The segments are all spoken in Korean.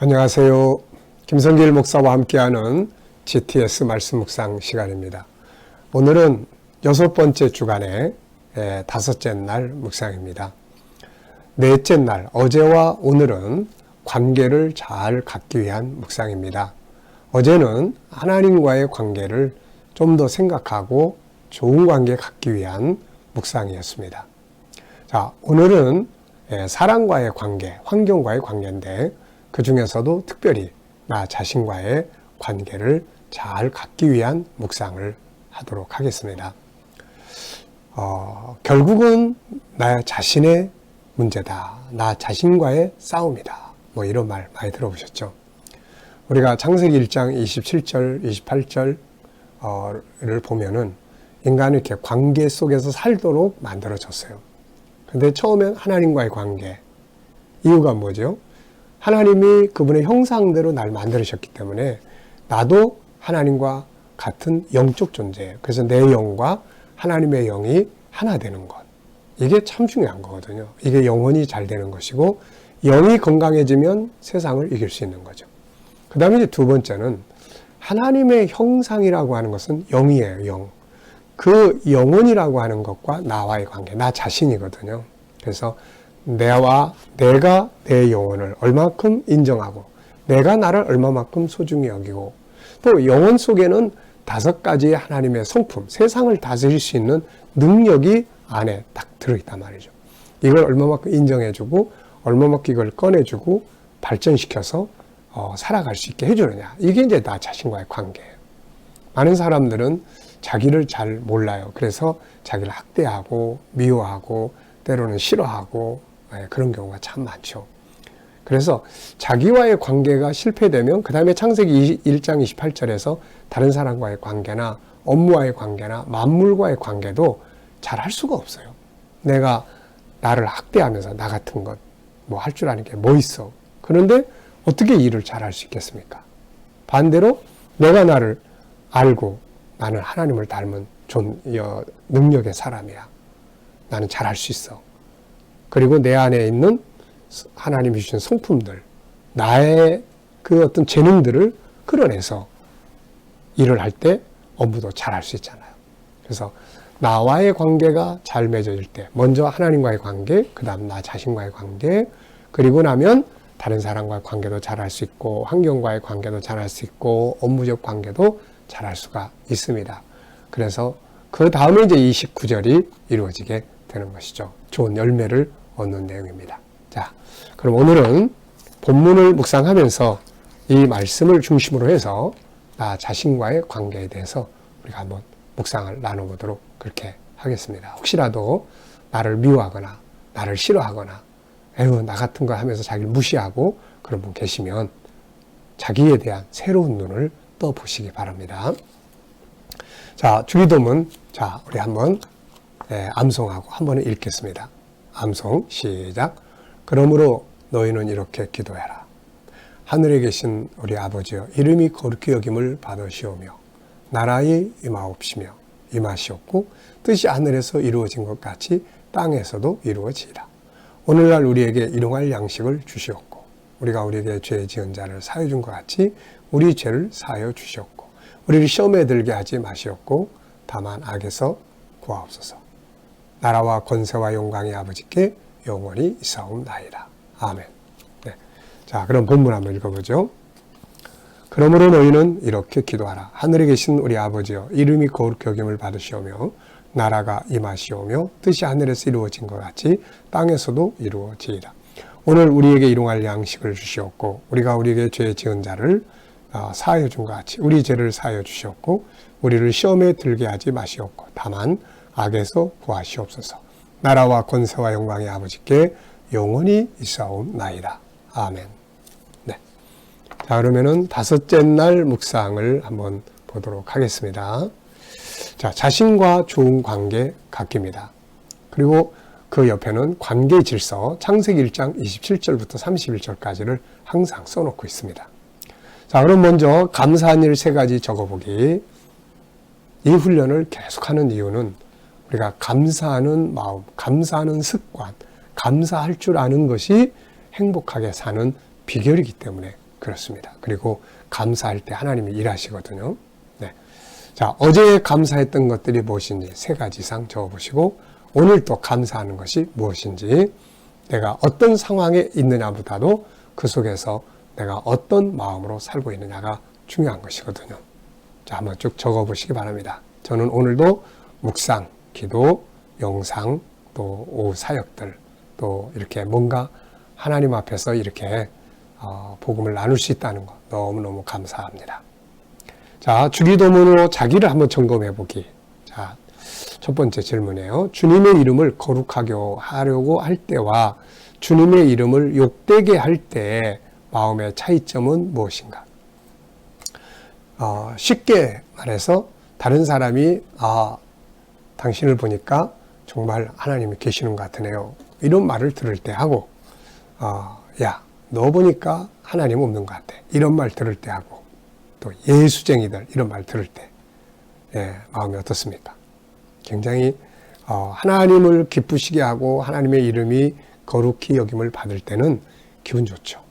안녕하세요. 김성길 목사와 함께하는 GTS 말씀 묵상 시간입니다. 오늘은 6번째 주간의 5째 날 묵상입니다. 넷째 날, 어제와 오늘은 관계를 잘 갖기 위한 묵상입니다. 어제는 하나님과의 관계를 좀 더 생각하고 좋은 관계 갖기 위한 묵상이었습니다. 자, 오늘은 사람과의 관계, 환경과의 관계인데 그 중에서도 특별히 나 자신과의 관계를 잘 갖기 위한 묵상을 하도록 하겠습니다. 결국은 나 자신의 문제다. 나 자신과의 싸움이다. 이런 말 많이 들어보셨죠? 우리가 창세기 1장 27절, 28절을 보면은 인간은 이렇게 관계 속에서 살도록 만들어졌어요. 근데 처음엔 하나님과의 관계. 이유가 뭐죠? 하나님이 그분의 형상대로 날 만들으셨기 때문에 나도 하나님과 같은 영적 존재예요. 그래서 내 영과 하나님의 영이 하나 되는 것. 이게 참 중요한 거거든요. 이게 영혼이 잘 되는 것이고 영이 건강해지면 세상을 이길 수 있는 거죠. 그 다음에 이제 두 번째는 하나님의 형상이라고 하는 것은 영이에요. 영. 그 영혼이라고 하는 것과 나와의 관계, 나 자신이거든요. 그래서 내가 내 영혼을 얼마만큼 인정하고 내가 나를 얼마만큼 소중히 여기고 또 영혼 속에는 5가지의 하나님의 성품, 세상을 다스릴 수 있는 능력이 안에 딱 들어있단 말이죠. 이걸 얼마만큼 인정해주고 얼마만큼 이걸 꺼내주고 발전시켜서 살아갈 수 있게 해주느냐. 이게 이제 나 자신과의 관계예요. 많은 사람들은 자기를 잘 몰라요. 그래서 자기를 학대하고 미워하고 때로는 싫어하고 그런 경우가 참 많죠. 그래서 자기와의 관계가 실패되면 그 다음에 창세기 1장 28절에서 다른 사람과의 관계나 업무와의 관계나 만물과의 관계도 잘 할 수가 없어요. 내가 나를 학대하면서 나 같은 것 할 줄 아는 게 뭐 있어. 그런데 어떻게 일을 잘 할 수 있겠습니까? 반대로 내가 나를 알고 나는 하나님을 닮은 능력의 사람이야. 나는 잘 할 수 있어. 그리고 내 안에 있는 하나님이 주신 성품들, 나의 그 어떤 재능들을 끌어내서 일을 할 때 업무도 잘 할 수 있잖아요. 그래서 나와의 관계가 잘 맺어질 때, 먼저 하나님과의 관계, 그 다음 나 자신과의 관계, 그리고 나면 다른 사람과의 관계도 잘 할 수 있고, 환경과의 관계도 잘 할 수 있고, 업무적 관계도 잘 할 수가 있습니다. 그래서 그 다음에 이제 29절이 이루어지게 되는 것이죠. 좋은 열매를 얻는 내용입니다. 자, 그럼 오늘은 본문을 묵상하면서 이 말씀을 중심으로 해서 나 자신과의 관계에 대해서 우리가 한번 묵상을 나눠보도록 그렇게 하겠습니다. 혹시라도 나를 미워하거나 나를 싫어하거나 나 같은 거 하면서 자기를 무시하고 그런 분 계시면 자기에 대한 새로운 눈을 떠보시기 바랍니다. 자, 주기도문, 우리 한번 암송하고 한 번에 읽겠습니다. 암송 시작. 그러므로 너희는 이렇게 기도해라. 하늘에 계신 우리 아버지여, 이름이 거룩히 여김을 받으시오며 나라의 임하시옵고 뜻이 하늘에서 이루어진 것 같이 땅에서도 이루어지리라. 오늘날 우리에게 일용할 양식을 주시옵고 우리가 우리에게 죄 지은 자를 사하여 준 것 같이 우리 죄를 사하여 주시옵고 우리를 시험에 들게 하지 마시옵고 다만 악에서 구하옵소서. 나라와 권세와 영광이 아버지께 영원히 있사옵나이다. 아멘. 네. 자, 그럼 본문 한번 읽어보죠. 그러므로 너희는 이렇게 기도하라. 하늘에 계신 우리 아버지여, 이름이 거룩히 여김을 받으시오며 나라가 임하시오며 뜻이 하늘에서 이루어진 것 같이 땅에서도 이루어지리라. 오늘 우리에게 일용할 양식을 주시옵고 우리가 우리에게 죄 지은 자를 사하여 준 것 같이 우리 죄를 사하여 주시옵고 우리를 시험에 들게 하지 마시옵고 다만 악에서 구하시옵소서. 나라와 권세와 영광이 아버지께 영원히 있사옵나이다. 아멘. 네. 자, 그러면은 5째 날 묵상을 한번 보도록 하겠습니다. 자, 자신과 좋은 관계 갖기입니다. 그리고 그 옆에는 관계 질서, 창세기 1장 27절부터 31절까지를 항상 써놓고 있습니다. 자, 그럼 먼저 감사한 일 3가지 적어보기. 이 훈련을 계속하는 이유는 우리가 감사하는 마음, 감사하는 습관, 감사할 줄 아는 것이 행복하게 사는 비결이기 때문에 그렇습니다. 그리고 감사할 때 하나님이 일하시거든요. 네. 자, 어제 감사했던 것들이 무엇인지 3가지 이상 적어보시고 오늘 또 감사하는 것이 무엇인지 내가 어떤 상황에 있느냐보다도 그 속에서 내가 어떤 마음으로 살고 있느냐가 중요한 것이거든요. 자, 한번 쭉 적어보시기 바랍니다. 저는 오늘도 묵상, 기도, 영상, 또 오후 사역들, 또 이렇게 뭔가 하나님 앞에서 이렇게 복음을 나눌 수 있다는 것 너무너무 감사합니다. 자, 주기도문으로 자기를 한번 점검해 보기. 자, 첫 번째 질문이에요. 주님의 이름을 거룩하게 하려고 할 때와 주님의 이름을 욕되게 할 때의 마음의 차이점은 무엇인가? 쉽게 말해서 다른 사람이 당신을 보니까 정말 하나님이 계시는 것 같으네요. 이런 말을 들을 때 하고 야, 너 보니까 하나님 없는 것 같아. 이런 말 들을 때 하고 또 예수쟁이들 이런 말 들을 때 마음이 어떻습니까? 굉장히 하나님을 기쁘시게 하고 하나님의 이름이 거룩히 여김을 받을 때는 기분 좋죠.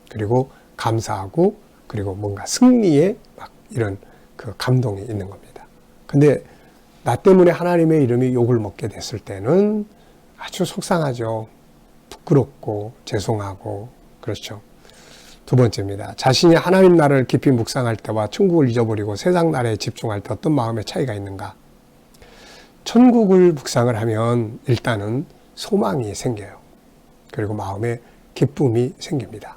그리고 감사하고 그리고 뭔가 승리에 막 이런 그 감동이 있는 겁니다. 근데 나 때문에 하나님의 이름이 욕을 먹게 됐을 때는 아주 속상하죠. 부끄럽고 죄송하고 그렇죠. 두 번째입니다. 자신이 하나님 나라를 깊이 묵상할 때와 천국을 잊어버리고 세상 나라에 집중할 때 어떤 마음의 차이가 있는가? 천국을 묵상을 하면 일단은 소망이 생겨요. 그리고 마음에 기쁨이 생깁니다.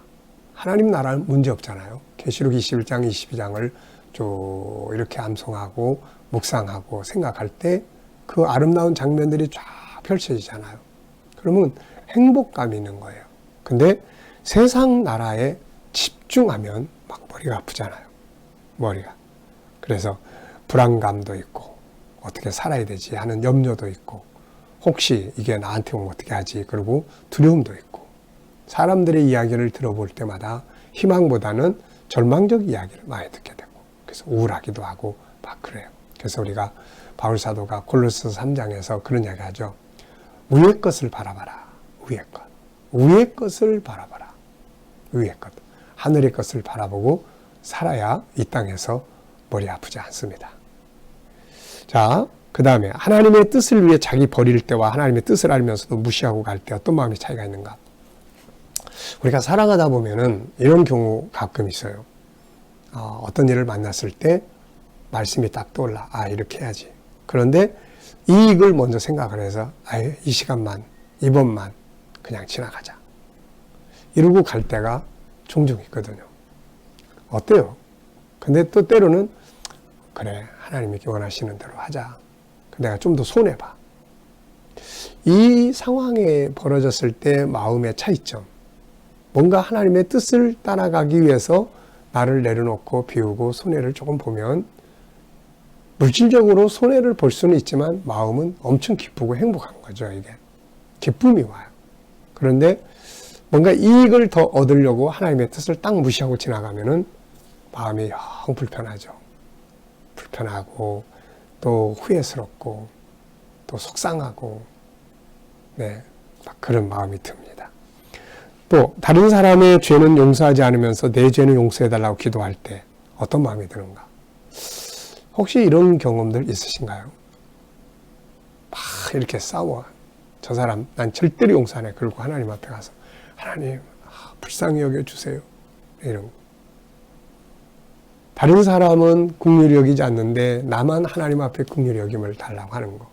하나님 나라는 문제 없잖아요. 계시록 21장, 22장을 쭉 이렇게 암송하고 묵상하고 생각할 때 그 아름다운 장면들이 쫙 펼쳐지잖아요. 그러면 행복감이 있는 거예요. 근데 세상 나라에 집중하면 막 머리가 아프잖아요. 머리가. 그래서 불안감도 있고 어떻게 살아야 되지 하는 염려도 있고 혹시 이게 나한테 오면 어떻게 하지? 그리고 두려움도 있고 사람들의 이야기를 들어볼 때마다 희망보다는 절망적 이야기를 많이 듣게 되고 그래서 우울하기도 하고 막 그래요. 그래서 우리가 바울사도가 골로새 3장에서 그런 이야기 하죠. 위의 것을 바라봐라. 위의 것. 위의 것을 바라봐라. 위의 것. 하늘의 것을 바라보고 살아야 이 땅에서 머리 아프지 않습니다. 자, 그 다음에 하나님의 뜻을 위해 자기 버릴 때와 하나님의 뜻을 알면서도 무시하고 갈 때 어떤 마음의 차이가 있는가? 우리가 살아가다 보면은 이런 경우 가끔 있어요. 어떤 일을 만났을 때 말씀이 딱 떠올라. 이렇게 해야지. 그런데 이익을 먼저 생각을 해서 이 시간만, 이번만 그냥 지나가자. 이러고 갈 때가 종종 있거든요. 어때요? 근데 또 때로는 그래, 하나님이 원하시는 대로 하자. 내가 좀 더 손해봐. 이 상황에 벌어졌을 때 마음의 차이점. 뭔가 하나님의 뜻을 따라가기 위해서 나를 내려놓고 비우고 손해를 조금 보면 물질적으로 손해를 볼 수는 있지만 마음은 엄청 기쁘고 행복한 거죠. 이게 기쁨이 와요. 그런데 뭔가 이익을 더 얻으려고 하나님의 뜻을 딱 무시하고 지나가면은 마음이 영 불편하죠. 불편하고 또 후회스럽고 또 속상하고 막 그런 마음이 듭니다. 또 다른 사람의 죄는 용서하지 않으면서 내 죄는 용서해달라고 기도할 때 어떤 마음이 드는가? 혹시 이런 경험들 있으신가요? 막 이렇게 싸워. 저 사람 난 절대로 용서 안 해. 그리고 하나님 앞에 가서 하나님 불쌍히 여겨주세요. 이런 거. 다른 사람은 긍휼히 여기지 않는데 나만 하나님 앞에 긍휼히 여김을 달라고 하는 거.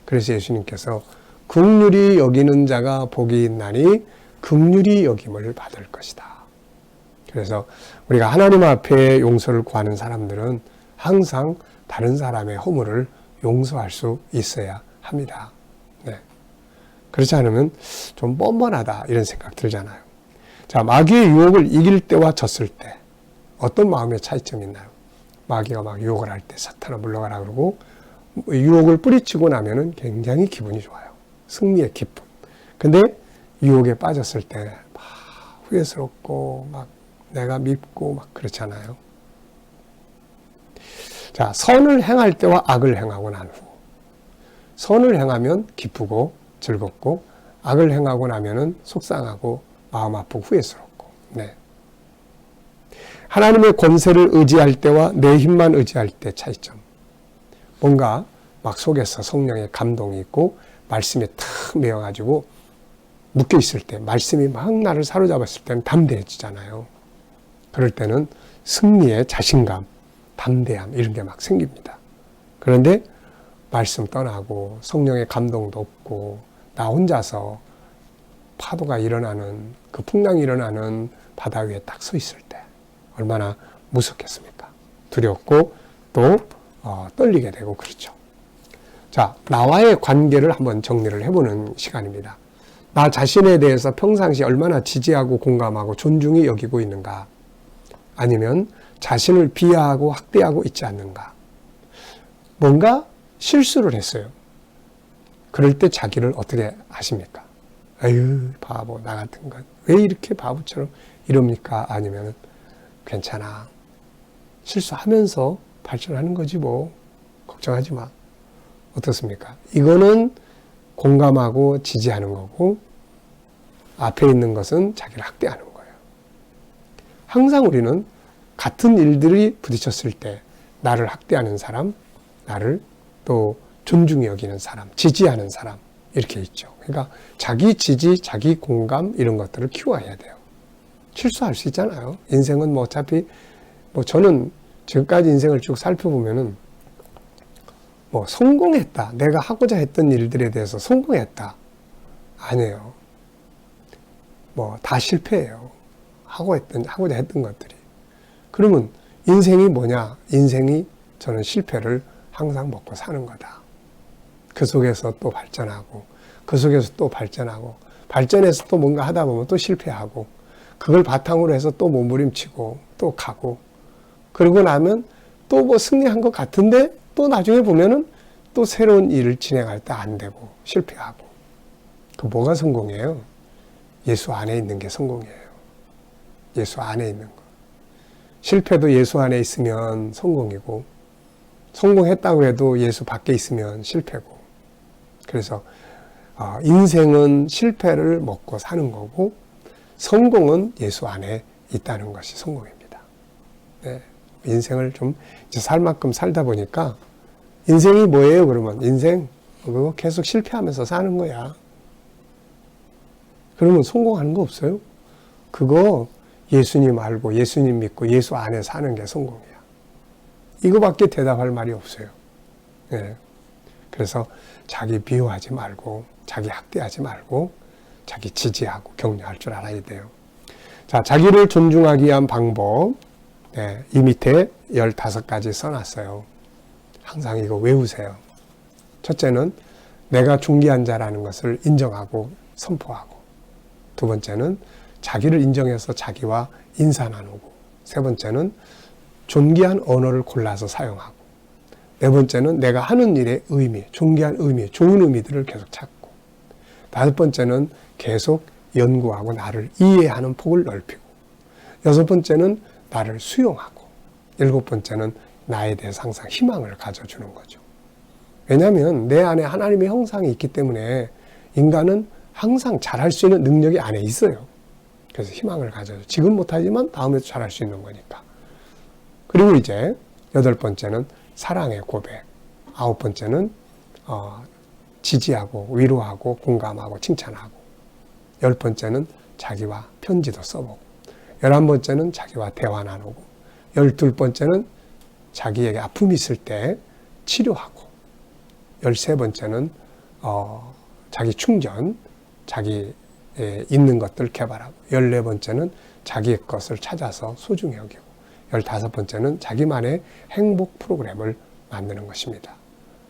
그래서 예수님께서 긍휼히 여기는 자가 복이 있나니 긍휼히 여김을 받을 것이다. 그래서 우리가 하나님 앞에 용서를 구하는 사람들은 항상 다른 사람의 허물을 용서할 수 있어야 합니다. 그렇지 않으면 좀 뻔뻔하다 이런 생각 들잖아요. 자, 마귀의 유혹을 이길 때와 졌을 때 어떤 마음의 차이점이 있나요? 마귀가 막 유혹을 할 때 사탄아 물러가라 그러고 유혹을 뿌리치고 나면은 굉장히 기분이 좋아요. 승리의 기쁨. 근데 유혹에 빠졌을 때 막 후회스럽고 막 내가 밉고 막 그렇잖아요. 자, 선을 행할 때와 악을 행하고 난 후. 선을 행하면 기쁘고 즐겁고 악을 행하고 나면은 속상하고 마음 아프고 후회스럽고. 하나님의 권세를 의지할 때와 내 힘만 의지할 때 차이점. 뭔가 막 속에서 성령의 감동이 있고 말씀에 탁 매여가지고 묶여 있을 때, 말씀이 막 나를 사로잡았을 때는 담대해지잖아요. 그럴 때는 승리의 자신감, 담대함 이런 게 막 생깁니다. 그런데 말씀 떠나고 성령의 감동도 없고 나 혼자서 파도가 일어나는, 그 풍랑이 일어나는 바다 위에 딱 서 있을 때 얼마나 무섭겠습니까? 두렵고 또 떨리게 되고 그렇죠. 자, 나와의 관계를 한번 정리를 해보는 시간입니다. 나 자신에 대해서 평상시 얼마나 지지하고 공감하고 존중히 여기고 있는가? 아니면 자신을 비하하고 학대하고 있지 않는가? 뭔가 실수를 했어요. 그럴 때 자기를 어떻게 하십니까? 아유, 바보, 나 같은 건 왜 이렇게 바보처럼 이럽니까? 아니면 괜찮아. 실수하면서 발전하는 거지 뭐. 걱정하지 마. 어떻습니까? 이거는 공감하고 지지하는 거고 앞에 있는 것은 자기를 학대하는 거예요. 항상 우리는 같은 일들이 부딪혔을 때 나를 학대하는 사람, 나를 또 존중히 여기는 사람, 지지하는 사람 이렇게 있죠. 그러니까 자기 지지, 자기 공감 이런 것들을 키워야 돼요. 실수할 수 있잖아요. 인생은 뭐 어차피 저는 지금까지 인생을 쭉 살펴보면은 성공했다. 내가 하고자 했던 일들에 대해서 성공했다. 아니에요. 다 실패예요. 하고자 했던 것들이. 그러면 인생이 뭐냐? 인생이 저는 실패를 항상 먹고 사는 거다. 그 속에서 또 발전하고, 그 속에서 또 발전하고, 발전해서 또 뭔가 하다 보면 또 실패하고, 그걸 바탕으로 해서 또 몸부림치고, 또 가고, 그러고 나면 또 승리한 것 같은데, 또 나중에 보면은 또 새로운 일을 진행할 때 안 되고, 실패하고. 그 뭐가 성공이에요? 예수 안에 있는 게 성공이에요. 예수 안에 있는 거. 실패도 예수 안에 있으면 성공이고, 성공했다고 해도 예수 밖에 있으면 실패고. 그래서 인생은 실패를 먹고 사는 거고 성공은 예수 안에 있다는 것이 성공입니다. 네. 인생을 좀 이제 살 만큼 살다 보니까 인생이 뭐예요? 그러면 인생 그거 계속 실패하면서 사는 거야. 그러면 성공하는 거 없어요? 그거 예수님 알고 예수님 믿고 예수 안에 사는 게 성공이야. 이거밖에 대답할 말이 없어요. 네. 그래서 자기 비호하지 말고 자기 학대하지 말고 자기 지지하고 격려할 줄 알아야 돼요. 자, 자기를 존중하기 위한 방법. 네, 이 밑에 15가지 써놨어요. 항상 이거 외우세요. 첫째는 내가 존귀한 자라는 것을 인정하고 선포하고, 두 번째는 자기를 인정해서 자기와 인사 나누고, 세 번째는 존귀한 언어를 골라서 사용하고, 네 번째는 내가 하는 일의 의미, 존귀한 의미, 좋은 의미들을 계속 찾고, 다섯 번째는 계속 연구하고 나를 이해하는 폭을 넓히고, 여섯 번째는 나를 수용하고, 일곱 번째는 나에 대해서 항상 희망을 가져주는 거죠. 왜냐하면 내 안에 하나님의 형상이 있기 때문에 인간은 항상 잘할 수 있는 능력이 안에 있어요. 그래서 희망을 가져줘. 지금 못하지만 다음에도 잘할 수 있는 거니까. 그리고 이제 여덟 번째는 사랑의 고백. 아홉 번째는 지지하고 위로하고 공감하고 칭찬하고. 열 번째는 자기와 편지도 써보고. 11번째는 자기와 대화 나누고. 12번째는 자기에게 아픔이 있을 때 치료하고. 13번째는 자기 충전, 자기 있는 것들 개발하고. 14번째는 자기의 것을 찾아서 소중히 여기고. 15번째는 자기만의 행복 프로그램을 만드는 것입니다.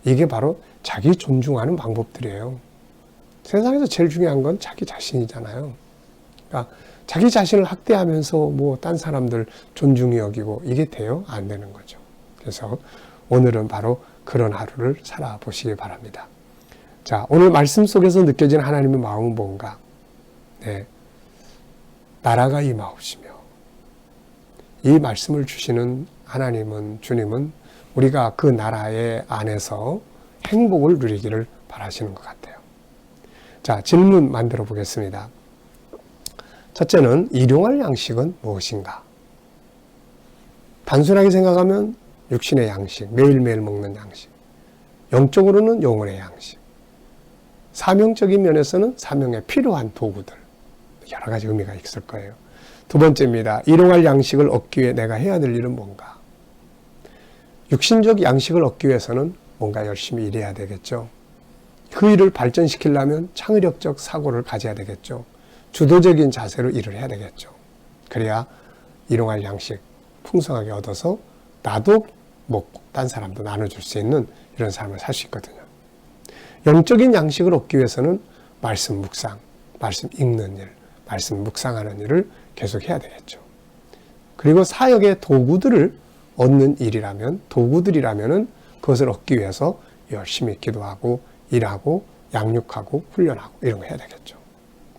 이게 바로 자기 존중하는 방법들이에요. 세상에서 제일 중요한 건 자기 자신이잖아요. 그러니까 자기 자신을 학대하면서 딴 사람들 존중히 여기고 이게 돼요? 안 되는 거죠. 그래서 오늘은 바로 그런 하루를 살아보시기 바랍니다. 자, 오늘 말씀 속에서 느껴지는 하나님의 마음은 뭔가? 네, 나라가 임하옵시며, 이 말씀을 주시는 하나님은, 주님은 우리가 그 나라의 안에서 행복을 누리기를 바라시는 것 같아요. 자, 질문 만들어 보겠습니다. 첫째는 일용할 양식은 무엇인가? 단순하게 생각하면 육신의 양식, 매일매일 먹는 양식. 영적으로는 영혼의 양식. 사명적인 면에서는 사명에 필요한 도구들. 여러 가지 의미가 있을 거예요. 두 번째입니다. 일용할 양식을 얻기 위해 내가 해야 될 일은 뭔가? 육신적 양식을 얻기 위해서는 뭔가 열심히 일해야 되겠죠. 그 일을 발전시키려면 창의력적 사고를 가져야 되겠죠. 주도적인 자세로 일을 해야 되겠죠. 그래야 일용할 양식 풍성하게 얻어서 나도 먹고 딴 사람도 나눠줄 수 있는 이런 삶을 살 수 있거든요. 영적인 양식을 얻기 위해서는 말씀 묵상, 말씀 읽는 일, 말씀 묵상하는 일을 계속 해야 되겠죠. 그리고 사역의 도구들을 얻는 일이라면, 도구들이라면은 그것을 얻기 위해서 열심히 기도하고 일하고 양육하고 훈련하고 이런 거 해야 되겠죠.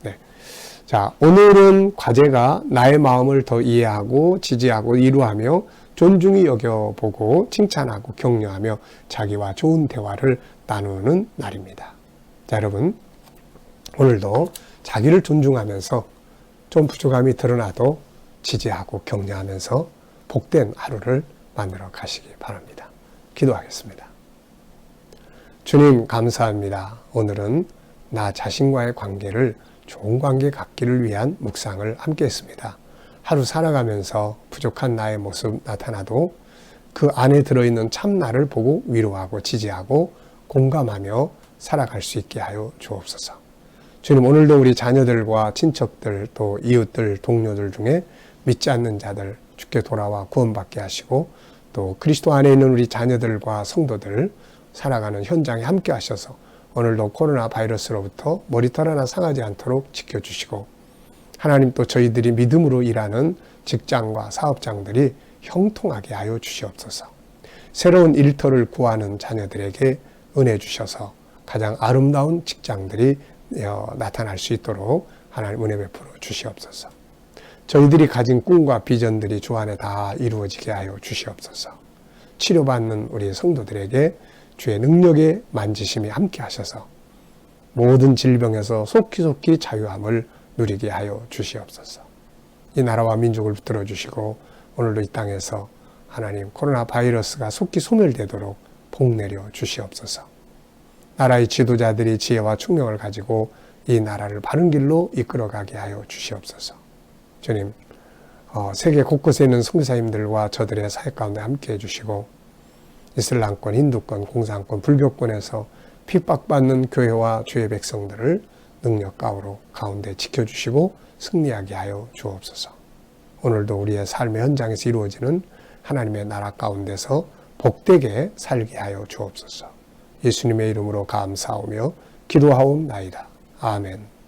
네. 자, 오늘은 과제가 나의 마음을 더 이해하고 지지하고 이루하며 존중히 여겨보고 칭찬하고 격려하며 자기와 좋은 대화를 나누는 날입니다. 자, 여러분 오늘도 자기를 존중하면서 좀 부족함이 드러나도 지지하고 격려하면서 복된 하루를 만들어 가시기 바랍니다. 기도하겠습니다. 주님 감사합니다. 오늘은 나 자신과의 관계를 좋은 관계 갖기를 위한 묵상을 함께 했습니다. 하루 살아가면서 부족한 나의 모습 나타나도 그 안에 들어있는 참 나를 보고 위로하고 지지하고 공감하며 살아갈 수 있게 하여 주옵소서. 주님 오늘도 우리 자녀들과 친척들 또 이웃들 동료들 중에 믿지 않는 자들 주께 돌아와 구원받게 하시고 또 그리스도 안에 있는 우리 자녀들과 성도들 살아가는 현장에 함께 하셔서 오늘도 코로나 바이러스로부터 머리털 하나 상하지 않도록 지켜주시고 하나님 또 저희들이 믿음으로 일하는 직장과 사업장들이 형통하게 하여 주시옵소서. 새로운 일터를 구하는 자녀들에게 은혜 주셔서 가장 아름다운 직장들이 나타날 수 있도록 하나님 은혜 베풀어 주시옵소서. 저희들이 가진 꿈과 비전들이 주 안에 다 이루어지게 하여 주시옵소서. 치료받는 우리 성도들에게 주의 능력의 만지심이 함께 하셔서 모든 질병에서 속히 자유함을 누리게 하여 주시옵소서. 이 나라와 민족을 붙들어 주시고 오늘도 이 땅에서 하나님 코로나 바이러스가 속히 소멸되도록 복 내려 주시옵소서. 나라의 지도자들이 지혜와 총명을 가지고 이 나라를 바른 길로 이끌어가게 하여 주시옵소서. 주님, 세계 곳곳에 있는 선교사님들과 저들의 사역 가운데 함께 해주시고 이슬람권, 힌두권, 공산권, 불교권에서 핍박받는 교회와 주의 백성들을 능력 가운데 지켜주시고 승리하게 하여 주옵소서. 오늘도 우리의 삶의 현장에서 이루어지는 하나님의 나라 가운데서 복되게 살게 하여 주옵소서. 예수님의 이름으로 감사하며 기도하옵나이다. 아멘.